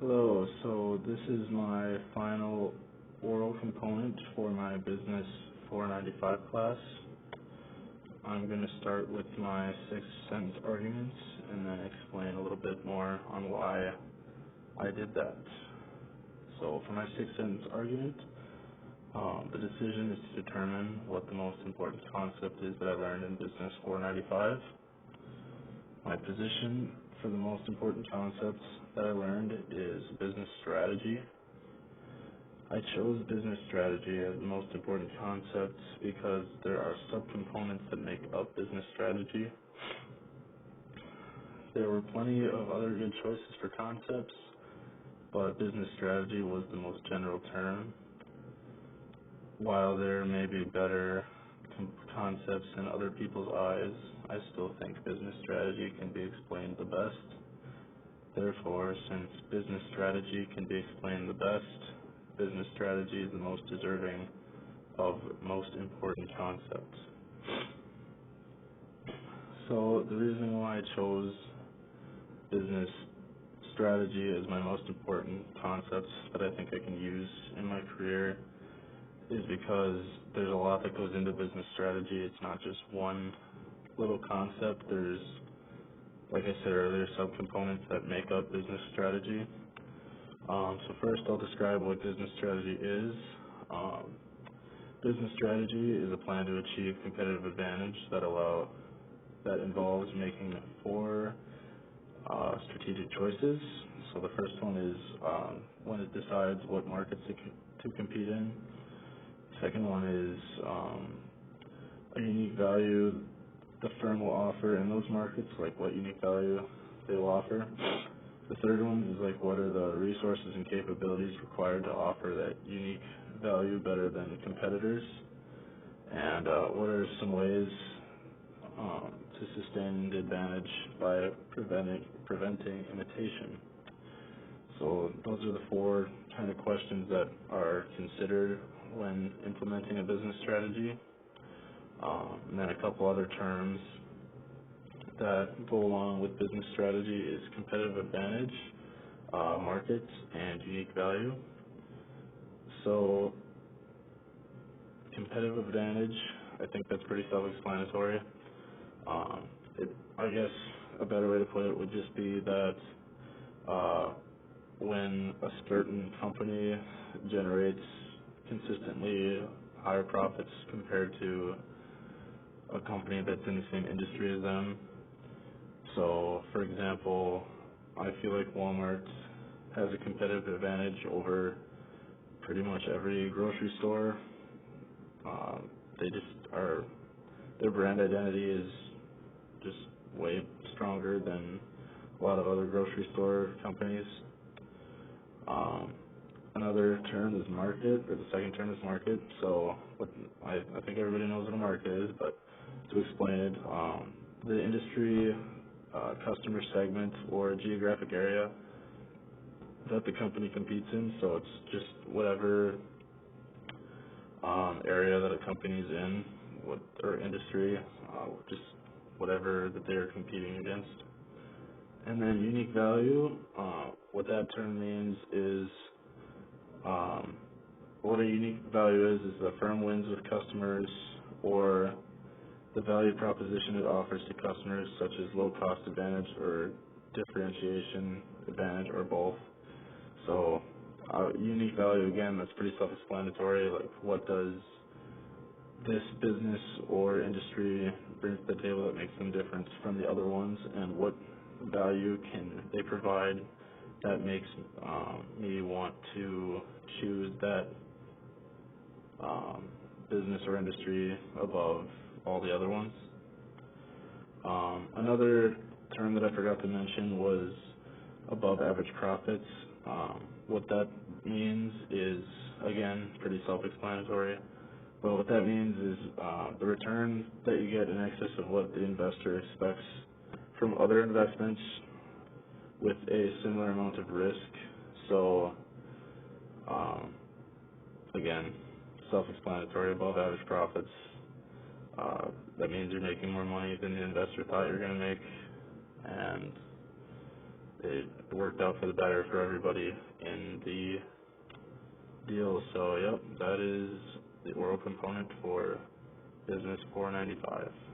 Hello, so this is my final oral component for my Business 495 class. I'm going to start with my 6-sentence arguments and then explain a little bit more on why I did that. So for my 6-sentence argument, the decision is to determine what the most important concept is that I learned in Business 495. My position for the most important concepts that I learned is business strategy. I chose business strategy as the most important concept because there are subcomponents that make up business strategy. There were plenty of other good choices for concepts, but business strategy was the most general term. While there may be better concepts in other people's eyes, I still think business strategy can be explained the best. Therefore, since business strategy can be explained the best, business strategy is the most deserving of most important concepts. So the reason why I chose business strategy as my most important concepts that I think I can use in my career is because there's a lot that goes into business strategy. It's not just one little concept. There's, like I said earlier, subcomponents that make up business strategy. So first I'll describe what business strategy is. Business strategy is a plan to achieve competitive advantage that involves making 4 strategic choices. So the first one is when it decides what markets to compete in. Second one is a unique value the firm will offer in those markets, like what unique value they will offer. The third one is like what are the resources and capabilities required to offer that unique value better than competitors, and what are some ways to sustain the advantage by preventing imitation. So those are the 4 kind of questions that are considered when implementing a business strategy. And then a couple other terms that go along with business strategy is competitive advantage, markets, and unique value. So competitive advantage, I think that's pretty self-explanatory. I guess a better way to put it would just be that when a certain company generates consistently higher profits compared to a company that's in the same industry as them. So, for example, I feel like Walmart has a competitive advantage over pretty much every grocery store. Their brand identity is just way stronger than a lot of other grocery store companies. Another term is market, or the second term is market. So I think everybody knows what a market is, but to explain it, the industry, customer segment, or geographic area that the company competes in. So it's just whatever area that a company's in, or industry, just whatever that they're competing against. And then unique value, what that term means is what a unique value is the firm wins with customers, or the value proposition it offers to customers, such as low cost advantage or differentiation advantage, or both. So unique value, again, that's pretty self-explanatory. Like, what does this business or industry bring to the table that makes them different from the other ones, and what value can they provide that makes me want to choose that business or industry above all the other ones. Another term that I forgot to mention was above average profits. What that means is, again, pretty self-explanatory. But what that means is the return that you get in excess of what the investor expects from other investments with a similar amount of risk. So, again, self-explanatory, above average profits. That means you're making more money than the investor thought you were going to make. And it worked out for the better for everybody in the deal. So, yep, that is the oral component for Business 495.